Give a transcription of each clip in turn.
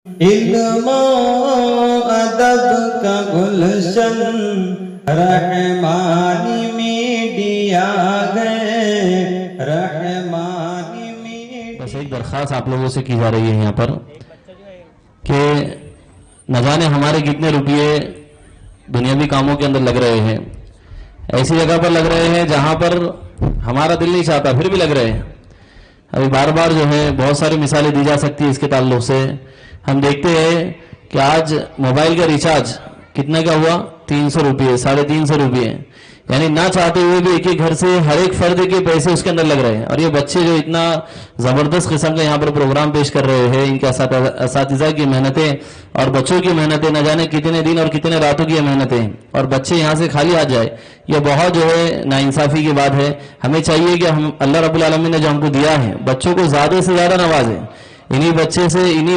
علم و ادب کا گلشن رحمانی میڈیا گئے رحمانی میڈیا. بس ایک درخواست آپ لوگوں سے کی جا رہی ہے یہاں پر کہ نہ جانے ہمارے کتنے روپیے دنیاوی کاموں کے اندر لگ رہے ہیں، ایسی جگہ پر لگ رہے ہیں جہاں پر ہمارا دل نہیں چاہتا پھر بھی لگ رہے ہیں. ابھی بار بار جو ہے بہت ساری مثالیں دی جا سکتی ہیں اس کے تعلق سے. ہم دیکھتے ہیں کہ آج موبائل کا ریچارج کتنے کا ہوا؟ 300 روپئے، 350 روپئے. یعنی نہ چاہتے ہوئے بھی ایک ایک گھر سے ہر ایک فرد کے پیسے اس کے اندر لگ رہے ہیں. اور یہ بچے جو اتنا زبردست قسم کا یہاں پر پروگرام پیش کر رہے ہیں، ان کے اساتذہ کی محنتیں اور بچوں کی محنتیں، نہ جانے کتنے دن اور کتنے راتوں کی محنتیں، اور بچے یہاں سے خالی آ جائے، یہ بہت جو ہے ناانصافی کی بات ہے. ہمیں چاہیے کہ ہم اللہ رب العالمین نے جو ہم کو دیا ہے بچوں کو زیادہ سے زیادہ نوازیں. انہی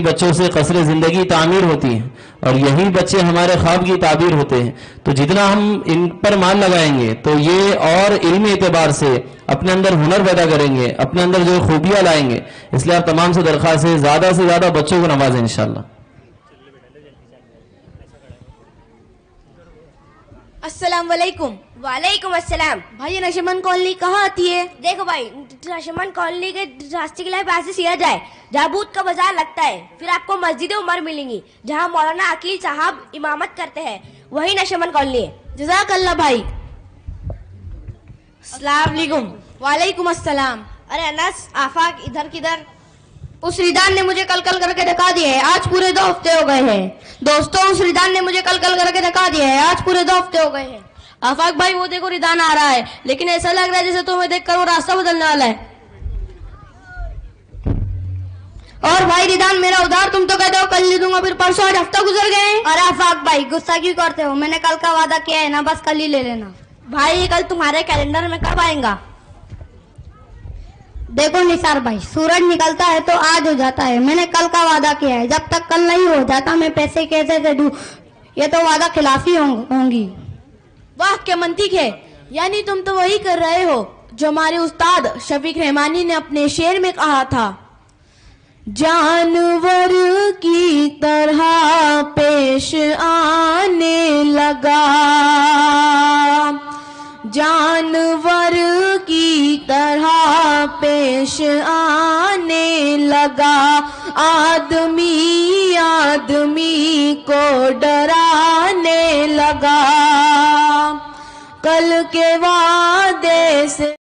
بچوں سے قصر زندگی تعمیر ہوتی ہے اور یہی بچے ہمارے خواب کی تعبیر ہوتے ہیں. تو جتنا ہم ان پر مال لگائیں گے تو یہ اور علمی اعتبار سے اپنے اندر ہنر پیدا کریں گے، اپنے اندر جو خوبیاں لائیں گے. اس لیے آپ تمام سے درخواست ہے زیادہ سے زیادہ بچوں کو نوازیں انشاءاللہ. السلام علیکم. وعلیکم السلام. بھائی نشمن کالونی کہاں آتی ہے؟ دیکھو بھائی، نشمن کالونی کے راستے کے لیے ایسے سیا جائے جہاں بودھ کا بازار لگتا ہے، پھر آپ کو مسجد عمر ملیں گی جہاں مولانا عقیل صاحب امامت کرتے ہیں، وہی نشمن کالونی ہے. جزاک اللہ بھائی. السلام علیکم. وعلیکم السلام. ارے انس، آفاق ادھر کدھر؟ اس ریدان نے مجھے کل کر کے دکھا دیا ہے، آج پورے 2 ہفتے ہو گئے ہیں. دوستوں، اس ریدان نے مجھے کل کر کے دکھا دیا ہے، آج پورے 2 ہفتے ہو گئے ہیں. آفاق بھائی وہ دیکھو ریدان آ رہا ہے، لیکن ایسا لگ رہا ہے جیسے تمہیں دیکھ کر وہ راستہ بدلنے والا ہے. اور بھائی ریدان میرا ادھار، تم تو کہتے ہو کل لے دوں گا، پھر پرسوں آج ہفتہ گزر گئے ہیں. ارے آفاق بھائی غصہ کیوں کرتے ہو؟ میں نے کل کا وعدہ کیا ہے نا، بس کل ہی لے لینا. بھائی کل تمہارے کیلنڈر میں کب آئیں گا؟ دیکھو نثار بھائی، سورج نکلتا ہے تو آج ہو جاتا ہے. میں نے کل کا وعدہ کیا ہے، جب تک کل نہیں ہو جاتا میں پیسے کیسے دے دوں؟ یہ تو وعدہ خلافی ہوں گی. واہ کیا منطق ہے. یعنی تم تو وہی کر رہے ہو جو ہمارے استاد شفیق رحمانی نے اپنے شعر میں کہا تھا، جانور کی طرح پیش آنے لگا، جانور کی طرح پیش آنے لگا، آدمی آدمی کو ڈرانے لگا، کل کے وعدے سے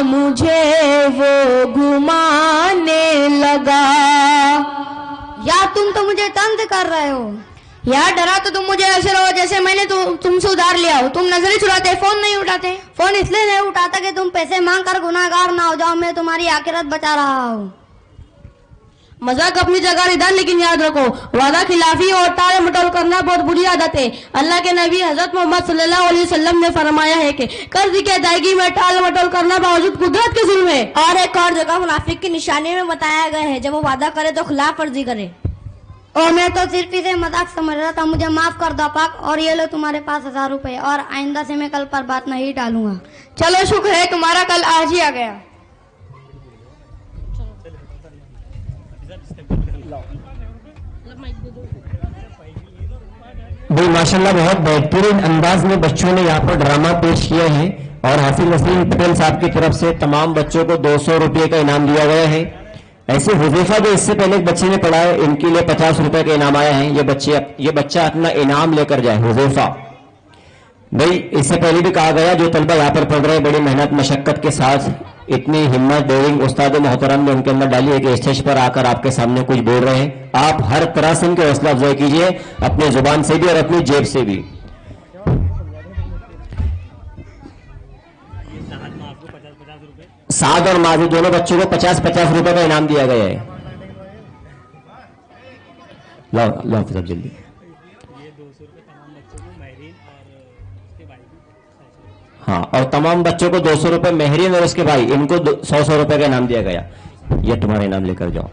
مجھے وہ گھمانے لگا. یا تم تو مجھے طنز کر رہے ہو. یار ڈرا تو تم مجھے ایسے رہو جیسے میں نے تم سے ادھار لیا ہو. تم نظر ہی چراتے، فون نہیں اٹھاتے. فون اس لیے نہیں اٹھاتا کہ تم پیسے مانگ کر گناہ گار نہ ہو جاؤ. میں تمہاری آخرت بچا رہا ہوں. مذاق اپنی جگہ ردان، لیکن یاد رکھو وعدہ خلافی اور ٹال مٹول کرنا بہت بری عادت ہے. اللہ کے نبی حضرت محمد صلی اللہ علیہ وسلم نے فرمایا ہے کہ قرض کی ادائیگی میں ٹال مٹول کرنا باوجود قدرت کے ظلم ہے. اور ایک اور جگہ منافق کی نشانی میں بتایا گیا ہے، جب وہ وعدہ کرے تو خلاف ورزی کرے. اور میں تو صرف اسے مذاق سمجھ رہا تھا. مجھے معاف کر دو پاک، اور یہ لو تمہارے پاس 1000 روپے، اور آئندہ سے میں کل پر بات نہیں ڈالوں گا. چلو شکر ہے تمہارا کل آج ہی آ گیا. بھائی ماشاءاللہ بہت بہترین انداز میں بچوں نے یہاں پر ڈرامہ پیش کیا ہے، اور حافظ نسیم پٹیل صاحب کی طرف سے تمام بچوں کو 200 روپے کا انعام دیا گیا ہے. ایسے حذیفہ جو اس سے پہلے ایک بچے نے پڑھا ہے، ان کے لیے 50 روپے کا انعام آیا ہے. یہ بچہ اپنا انعام لے کر جائے. حذیفہ بھائی اس سے پہلے بھی کہا گیا جو طلبہ یہاں پر پڑھ رہے بڑی محنت مشقت کے ساتھ، اتنی ہمت ڈیرنگ استاد محترم نے ان کے اندر ڈالی ہے کہ اسٹیج پر آ کر آپ کے سامنے کچھ بول رہے ہیں. آپ ہر طرح سے ان کے حوصلہ افزائی کیجیے، اپنی زبان سے بھی اور اپنی جیب سے بھی. سعد اور ماضی دونوں بچوں کو 50-50 روپے کا انعام دیا گیا ہے. لاؤ حافظ صاحب جلدی. ہاں، اور تمام بچوں کو 200 روپے مہرین اور اس کے بھائی، ان کو 100 روپے کا انعام دیا گیا. یہ تمہارا انعام لے کر جاؤ.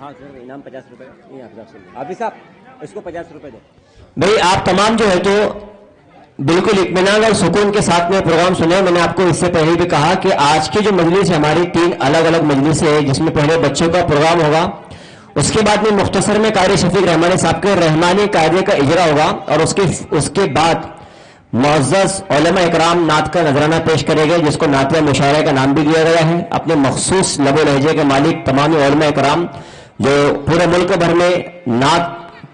ہاں سر انعام 50 روپے. حافظ صاحب اس کو 50 روپے دو. بھائی آپ تمام جو ہے تو بالکل اطمینان اور سکون کے ساتھ میں پروگرام سنے. میں نے آپ کو اس سے پہلے بھی کہا کہ آج کی جو مجلس ہے ہماری 3 الگ الگ مجلسیں ہیں، جس میں پہلے بچوں کا پروگرام ہوگا، اس کے بعد میں مختصر میں قاری شفیق رحمانی صاحب کے رحمانی قاعدے کا اجرا ہوگا، اور اس کے بعد معزز علماء اکرام نعت کا نذرانہ پیش کرے گئے، جس کو نعتیہ مشاعرہ کا نام بھی دیا گیا ہے. اپنے مخصوص لب و لہجے کے مالک تمام علماء اکرام جو پورے ملک بھر میں نعت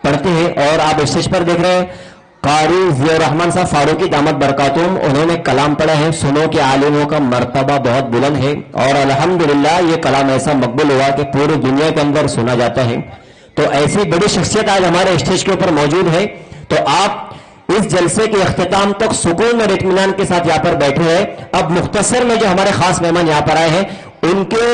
پڑھتے ہیں. اور آپ اسٹیج پر دیکھ رہے ہیں قاری ضیاء الرحمن صاحب فاروقی دامت برکاتہم، انہوں نے کلام پڑھا ہے. سنو کہ عالموں کا مرتبہ بہت بلند ہے، اور الحمدللہ یہ کلام ایسا مقبول ہوا کہ پوری دنیا کے اندر سنا جاتا ہے. تو ایسی بڑی شخصیت آج ہمارے اسٹیج کے اوپر موجود ہے. تو آپ اس جلسے کے اختتام تک سکون اور اطمینان کے ساتھ یہاں پر بیٹھے ہیں. اب مختصر میں جو ہمارے خاص مہمان یہاں پر آئے ہیں ان کے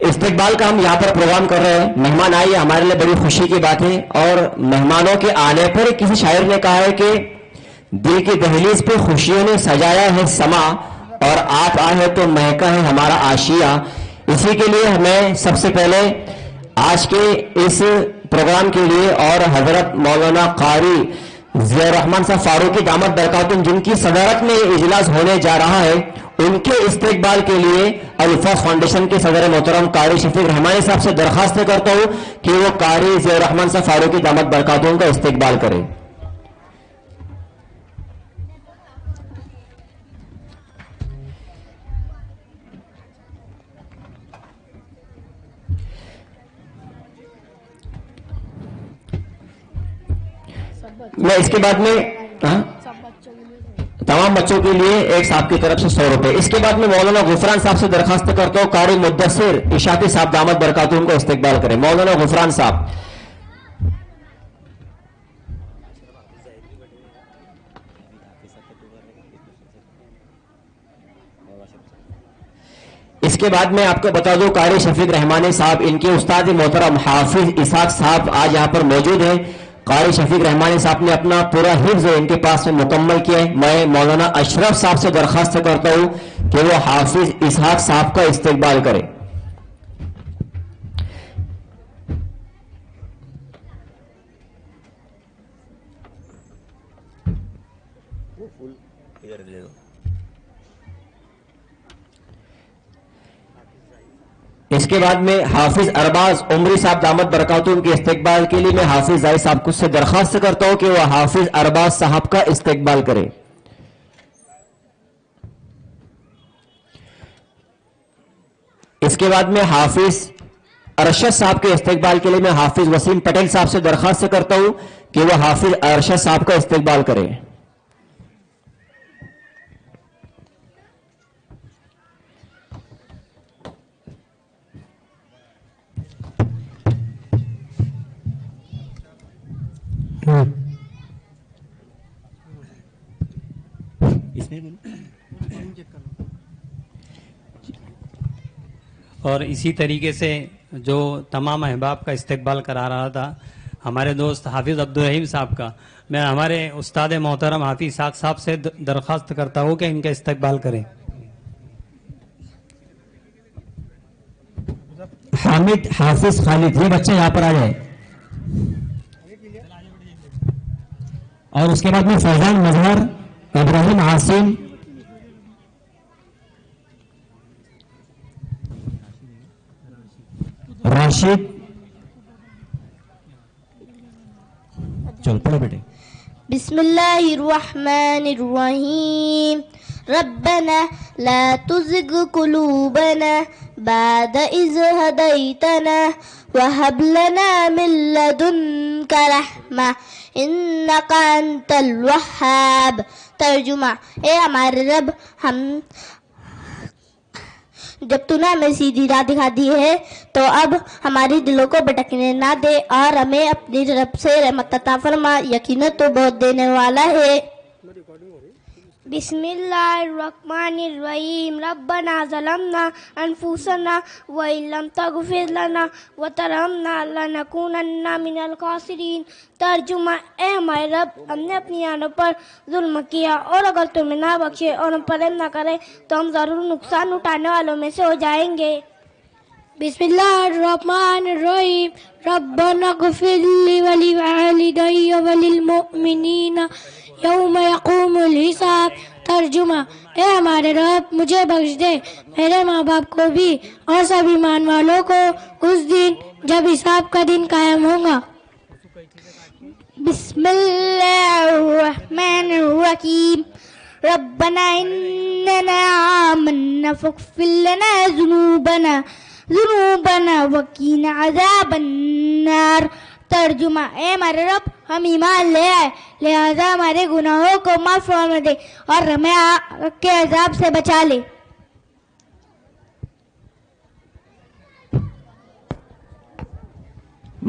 استقبال کا ہم یہاں پر پروگرام کر رہے ہیں. مہمان آئیے، ہمارے لیے بڑی خوشی کی بات ہے. اور مہمانوں کے آنے پر کسی شاعر نے کہا ہے کہ دل کی دہلیز پہ خوشیوں نے سجایا ہے سما، اور آپ آئے تو مہکا ہے ہمارا آشیہ. اسی کے لیے ہمیں سب سے پہلے آج کے اس پروگرام کے لیے اور حضرت مولانا قاری ضیاء الرحمن صاحب فاروقی دامت برکاتہم جن کی صدارت میں یہ اجلاس ہونے جا رہا ہے، ان کے استقبال کے لیے الفاظ فاؤنڈیشن کے صدر محترم قاری شفیق رحمانی صاحب سے درخواست کرتا ہوں کہ وہ قاری ضیاء الرحمن صاحب فاروقی دامت برکاتہم کا استقبال کریں. میں اس کے بعد میں تمام بچوں کے لیے ایک صاحب کی طرف سے 100 روپے. اس کے بعد میں مولانا غفران صاحب سے درخواست کرتا ہوں قاری مدثر اشاعتی صاحب دامت برکاتہم کا استقبال کریں. مولانا غفران صاحب. اس کے بعد میں آپ کو بتا دوں قاری شفیق رحمانی صاحب ان کے استاد محترم حافظ اسحاق صاحب آج یہاں پر موجود ہیں. قاری شفیق رحمانی صاحب نے اپنا پورا حفظ ان کے پاس میں مکمل کیا ہے. میں مولانا اشرف صاحب سے درخواست کرتا ہوں کہ وہ حافظ اسحاق صاحب کا استقبال کرے. اس کے بعد میں حافظ ارباز عمری صاحب دامت برکاتہم کے استقبال کے لیے میں حافظ زاہد صاحب کو سے درخواست کرتا ہوں کہ وہ حافظ ارباز صاحب کا استقبال کرے. اس کے بعد میں حافظ ارشد صاحب کے استقبال کے لیے میں حافظ وسیم پٹیل صاحب سے درخواست کرتا ہوں کہ وہ حافظ ارشد صاحب کا استقبال کرے. اور اسی طریقے سے جو تمام احباب کا استقبال کرا رہا تھا ہمارے دوست حافظ عبدالرحیم صاحب کا، میں ہمارے استاد محترم حافظ اسحاق صاحب سے درخواست کرتا ہوں کہ ان کا استقبال کریں. حامد حافظ خالد، یہ بچے یہاں پر آ جائے. اور اس کے بعد میں فیضان مظہر، ابراہیم عاصم، راشد. چل پڑھو بیٹے. بسم اللہ الرحمن الرحیم. ربنا لا تزغ قلوبنا بعد إذ هديتنا وهب لنا من لدنك رحمة إنك أنت الوهاب. ترجمہ: اے ہمارے رب، ہم جب تو نے ہمیں سیدھی راہ دکھا دی ہے تو اب ہماری دلوں کو بھٹکنے نہ دے اور ہمیں اپنی رب سے رحمت عطا فرما، یقیناً تو بہت دینے والا ہے. بسم اللہ الرحمن الرحیم. ربنا ظلمنا انفسنا وان لم تغفر لنا وترحمنا لنکونن من الخاسرین. ترجمہ: اے ہمارے رب، ہم نے اپنی جانوں پر ظلم کیا اور اگر تمہیں نہ بخشے اور ہم پر رحم نہ کرے تو ہم ضرور نقصان اٹھانے والوں میں سے ہو جائیں گے. بسم اللہ الرحمن الرحیم. ربنا اغفر لی ولوالدی وللمؤمنین یوم یقوم الحساب. ترجمہ: اے ہمارے رب مجھے بخش دے، میرے ماں باپ کو بھی اور سب ایمان والوں کو اس دن جب حساب کا دن قائم ہوگا. بسم اللہ الرحمن الرحیم. ربنا اننا آمنا فاغفر لنا ذنوبنا وقنا عذاب النار. ترجمہ: اے ہمارے رب ہم ایمان لے آئے لہذا ہمارے گناہوں کو معاف فرما دے اور ہمیں آگ کے عذاب سے بچا لے.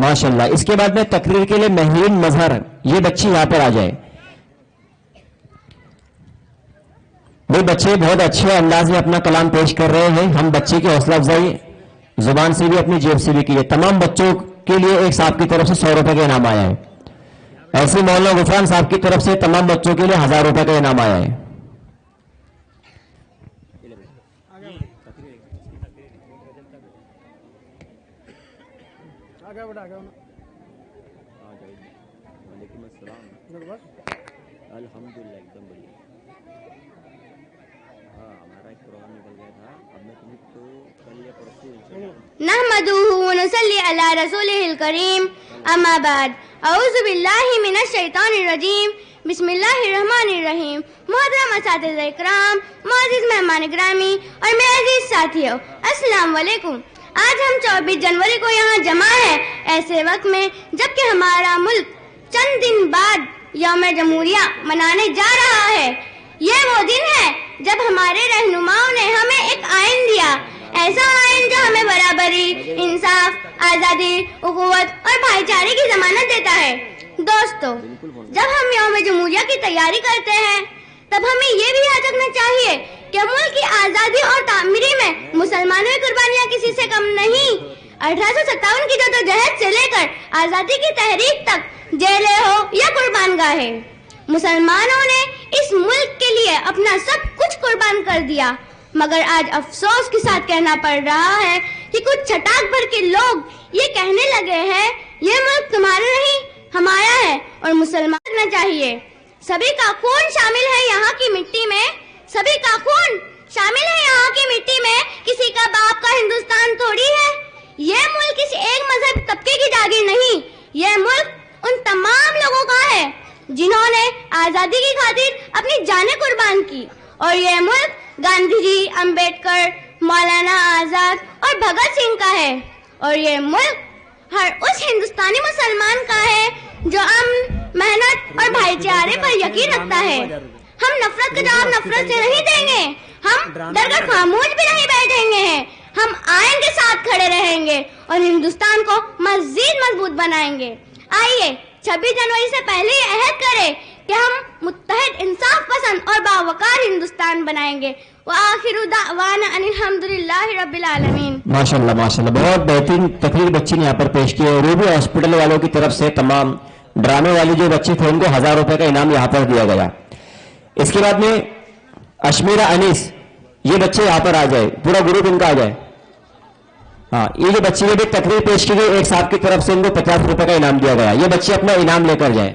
ماشاءاللہ. اس کے بعد میں تقریر کے لیے مہین مظہر یہ بچی یہاں پر آ جائے. وہ بچے بہت اچھے انداز میں اپنا کلام پیش کر رہے ہیں. ہم بچے کی حوصلہ افزائی زبان سے بھی اپنی جیب سے بھی کی ہے. تمام بچوں کے لیے ایک صاحب کی طرف سے 100 روپے کا انعام آیا ہے. ایسے مولانا غفران صاحب کی طرف سے تمام بچوں کے لیے 1000 روپے کا انعام آیا ہے. نحمده ونصلي على رسوله الكريم. اما بعد، اعوذ باللہ من الشیطان الرجیم. بسم اللہ الرحمن الرحیم. محترم اساتذہ اکرام، معزز مہمان گرامی اور میرے عزیز ساتھیوں، السلام علیکم. آج ہم 24 جنوری کو یہاں جمع ہیں ایسے وقت میں جبکہ ہمارا ملک چند دن بعد یوم جمہوریہ منانے جا رہا ہے. یہ وہ دن ہے جب ہمارے رہنماؤں نے ہمیں ایک آئین دیا، ایسا آئین جو ہمیں برابری، انصاف، آزادی، اخوت اور بھائی چارے کی ضمانت دیتا ہے. دوستو، جب ہم یوم جمہوریہ کی تیاری کرتے ہیں تب ہمیں یہ بھی یاد رکھنا چاہیے کہ ملک کی آزادی اور تعمیری میں مسلمانوں کی قربانیاں کسی سے کم نہیں. 1857 کی جدوجہد سے لے کر آزادی کی تحریک تک جیلیں ہو یا قربان گاہیں، مسلمانوں نے اس ملک کے لیے اپنا سب کچھ قربان کر دیا. مگر آج افسوس کے ساتھ کہنا پڑ رہا ہے کہ کچھ چٹاک بھر کے لوگ یہ کہنے لگے ہیں یہ ملک تمہارا نہیں ہمارا ہے اور مسلمان کرنا چاہیے. سبھی کا خون شامل ہے یہاں کی مٹی میں، سبھی کا خون شامل ہے یہاں کی مٹی میں. کسی کا باپ کا ہندوستان تھوڑی ہے. یہ ملک کسی ایک مذہب طبقے کی جاگیر نہیں، یہ ملک ان تمام لوگوں کا ہے جنہوں نے آزادی کی خاطر اپنی جانیں قربان کی. اور یہ ملک گاندھی جی، امبیڈکر، مولانا آزاد اور بھگت سنگھ کا ہے. اور یہ ملک ہر اس ہندوستانی مسلمان کا ہے جو امن، محنت اور بھائی چارے پر یقین رکھتا ہے. ہم نفرت کا جواب نفرت سے نہیں دیں گے، ہم ڈر کر خاموش بھی نہیں بیٹھیں گے. ہم آئین کے ساتھ کھڑے رہیں گے اور ہندوستان کو مزید مضبوط بنائیں گے. آئیے 26 جنوری سے پہلے یہ عہد کریں کہ ہم متحد، انصاف پسند اور باوقار ہندوستان بنائیں گے. وآخر دعوانا ان الحمدللہ رب العالمین. ماشاءاللہ ماشاءاللہ، بہت بہترین تقریر بچی نے یہاں پر پیش کی ہے. روبی ہاسپٹل والوں کی طرف سے تمام ڈرامے والے جو بچے تھے ان کو 1000 روپے کا انعام یہاں پر دیا گیا. اس کے بعد میں اشمیرہ انیس، یہ بچے یہاں پر آ جائے، پورا گروپ ان کا آ جائے. ہاں، یہ جو بچے نے بھی تقریر پیش کی گئی ایک صاحب کی طرف سے ان کو 50 روپے کا انعام دیا گیا. یہ بچے اپنا انعام لے کر جائیں.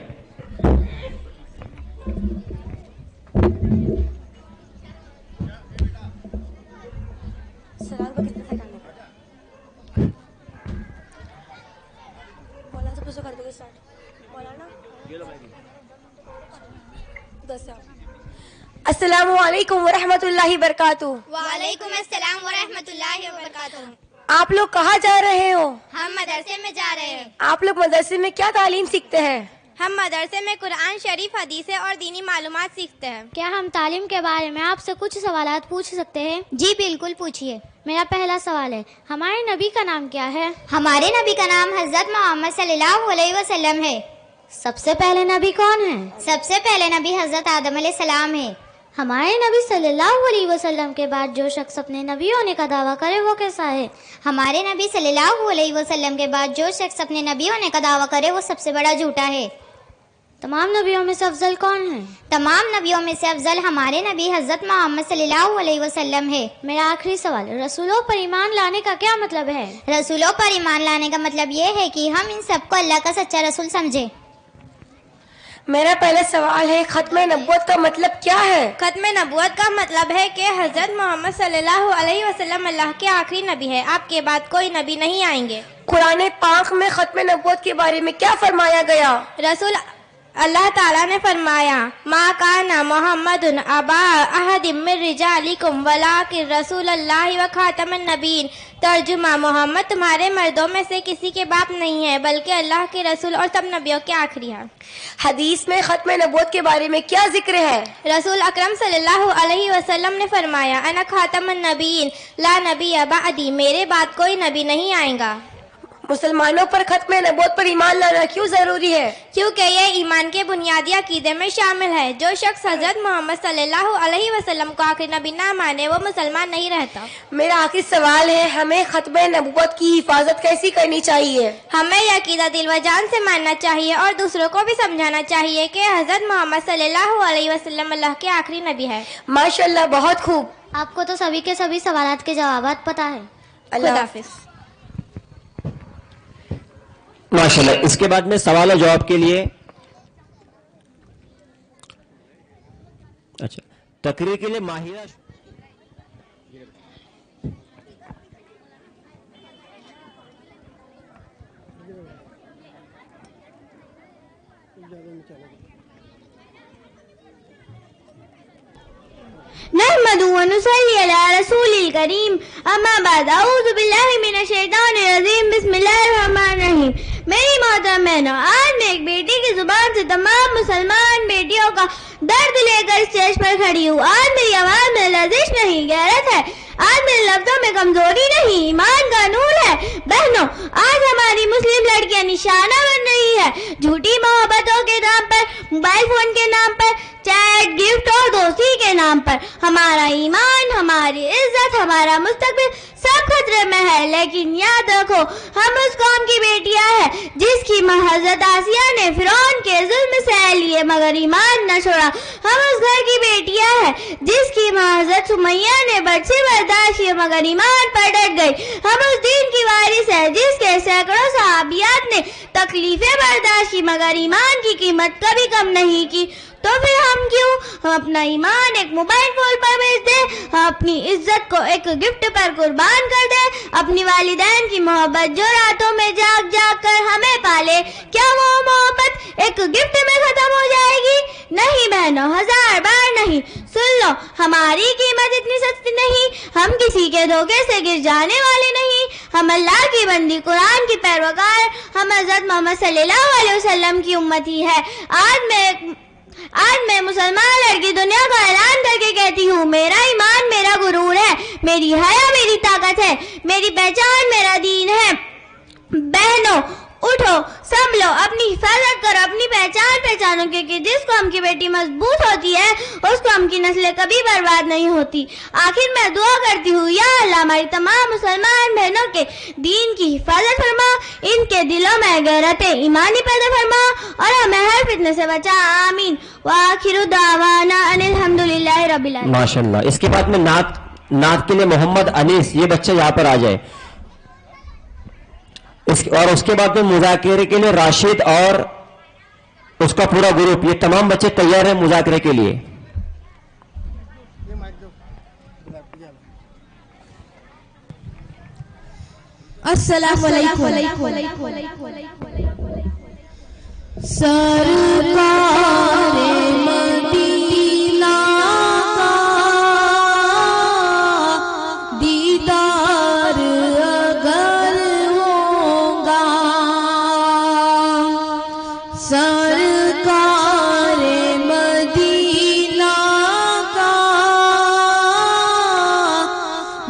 السلام علیکم ورحمۃ اللہ وبرکاتہ. وعلیکم السلام ورحمۃ اللہ وبرکاتہ. آپ لوگ کہاں جا رہے ہو؟ ہم مدرسے میں جا رہے ہیں. آپ لوگ مدرسے میں کیا تعلیم سیکھتے ہیں؟ ہم مدرسے میں قرآن شریف، حدیثیں اور دینی معلومات سیکھتے ہیں. کیا ہم تعلیم کے بارے میں آپ سے کچھ سوالات پوچھ سکتے ہیں؟ جی بالکل پوچھیے. میرا پہلا سوال ہے، ہمارے نبی کا نام کیا ہے؟ ہمارے نبی کا نام حضرت محمد صلی اللہ علیہ وسلم ہے. سب سے پہلے نبی کون ہے؟ سب سے پہلے نبی حضرت آدم علیہ السلام ہے. ہمارے نبی صلی اللہ علیہ وسلم کے بعد جو شخص اپنے نبی ہونے کا دعویٰ کرے وہ کیسا ہے؟ ہمارے نبی صلی اللہ علیہ وسلم کے بعد جو شخص اپنے نبی ہونے کا دعویٰ کرے وہ سب سے بڑا جھوٹا ہے. تمام نبیوں میں سے افضل کون ہے؟ تمام نبیوں میں سے افضل ہمارے نبی حضرت محمد صلی اللہ علیہ وسلم ہے. میرا آخری سوال، رسولوں پر ایمان لانے کا کیا مطلب ہے؟ رسولوں پر ایمان لانے کا مطلب یہ ہے کہ ہم ان سب کو اللہ کا سچا رسول سمجھیں. میرا پہلا سوال ہے ختم نبوت کا مطلب کیا ہے؟ ختم نبوت کا مطلب ہے کہ حضرت محمد صلی اللہ علیہ وسلم اللہ کے آخری نبی ہے، آپ کے بعد کوئی نبی نہیں آئیں گے۔ قرآن پاک میں ختم نبوت کے بارے میں کیا فرمایا گیا؟ رسول اللہ تعالیٰ نے فرمایا ما کان محمد ابا احد من رجالکم ولکن رسول اللہ و خاتم النبیین۔ ترجمہ: محمد تمہارے مردوں میں سے کسی کے باپ نہیں ہے بلکہ اللہ کے رسول اور سب نبیوں کے آخری ہے۔ حدیث میں ختم نبوت کے بارے میں کیا ذکر ہے؟ رسول اکرم صلی اللہ علیہ وسلم نے فرمایا انا خاتم النبیین لا نبی بعدی، میرے بعد کوئی نبی نہیں آئے گا۔ مسلمانوں پر ختم نبوت پر ایمان لانا کیوں ضروری ہے؟ کیونکہ یہ ایمان کے بنیادی عقیدے میں شامل ہے۔ جو شخص حضرت محمد صلی اللہ علیہ وسلم کو آخری نبی نہ مانے وہ مسلمان نہیں رہتا۔ میرا آخری سوال ہے، ہمیں ختم نبوت کی حفاظت کیسی کرنی چاہیے؟ ہمیں یہ عقیدہ دل و جان سے ماننا چاہیے اور دوسروں کو بھی سمجھانا چاہیے کہ حضرت محمد صلی اللہ علیہ وسلم اللہ کے آخری نبی ہے۔ ماشاءاللہ، بہت خوب۔ آپ کو تو سبھی کے سبھی سوالات کے جوابات پتہ ہے۔ اللہ حافظ۔ ماشاءاللہ۔ اس کے بعد میں سوال و جواب کے لیے تقریر کے لیے ماہرہ نحمد ونصلي على رسول الكريم اما بعد اعوذ باللہ من الشیطان الرجیم بسم اللہ الرحمن الرحیم۔ میری محترم بہنوں، آج میں ایک بیٹی کی زبان سے تمام مسلمان بیٹیوں کا درد لے کر اسٹیج پر کھڑی ہوں۔ آج میری آواز میں لرزش نہیں، غیرت ہے۔ آج میرے لفظوں میں کمزوری نہیں، ایمان کا نور ہے۔ بہنوں، آج ہماری مسلم لڑکیاں نشانہ بن رہی ہے جھوٹی محبتوں کے نام پر، موبائل فون کے نام پر، چیٹ، گفٹ اور دوستی کے نام پر۔ ہمارا ایمان، ہماری عزت، ہمارا مستقبل سب خطرے میں ہے۔ لیکن یاد رکھو، ہم اس قوم کی بیٹیاں ہیں جس کی ماں حضرت آسیہ نے فرعون کے ظلم سہ لیے مگر ایمان نہ چھوڑا۔ ہم اس گھر کی بیٹیاں ہیں جس کی ماں حضرت سمیہ نے برچے برداشت کیے مگر ایمان پر ڈٹ گئی۔ ہم اس دین کی وارث ہیں جس کے سینکڑوں صحابیات نے تکلیفیں برداشت کی مگر ایمان کی قیمت کبھی کم نہیں کی۔ تو پھر ہم کیوں اپنا ایمان ایک موبائل فون پر بیچ دیں، اپنی عزت کو ایک گفٹ پر قربان کر دیں، اپنی والدین کی محبت جو راتوں میں جاگ جاگ کر ہمیں پالے، کیا وہ محبت ایک گفٹ میں ختم ہو جائے گی؟ نہیں بہنوں، 1000 بار نہیں۔ سن لو، ہماری قیمت اتنی سستی نہیں، ہم کسی کے دھوکے سے گر جانے والے نہیں۔ ہم اللہ کی بندی، قرآن کی پیروکار، ہم حضرت محمد صلی اللہ علیہ وسلم کی امتی ہے۔ آج میں مسلمان لڑکی دنیا کا اعلان کر کے کہتی ہوں، میرا ایمان میرا غرور ہے، میری حیا میری طاقت ہے، میری پہچان میرا دین ہے۔ بہنوں اٹھو، سنبھلو، اپنی حفاظت کرو، اپنی پہچان پہچانو، کیونکہ جس قوم کی بیٹی مضبوط ہوتی ہے اس قوم کی نسلیں کبھی برباد نہیں ہوتی۔ آخر میں دعا کرتی ہوں، یا اللہ ہماری تمام مسلمان بہنوں کے دین کی حفاظت فرما، ان کے دلوں میں غیرت ایمانی پیدا فرما اور ہمیں ہر فتنے سے بچا، آمین۔ وآخر دعوانا ان الحمدللہ رب العالمین۔ ماشاءاللہ۔ اس کے بعد میں نعت کے لیے محمد انیس، یہ بچہ یہاں پر آ جائے، اور اس کے بعد میں مذاکرے کے لیے راشد اور اس کا پورا گروپ، یہ تمام بچے تیار ہیں مذاکرے کے لیے۔ السلام علیکم۔ سرکار مدینہ کا دیدار اگر ہوگا، سرکار مدینہ کا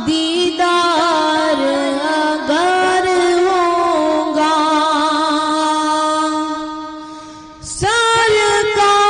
دیدار اگر ہوگا، سرکار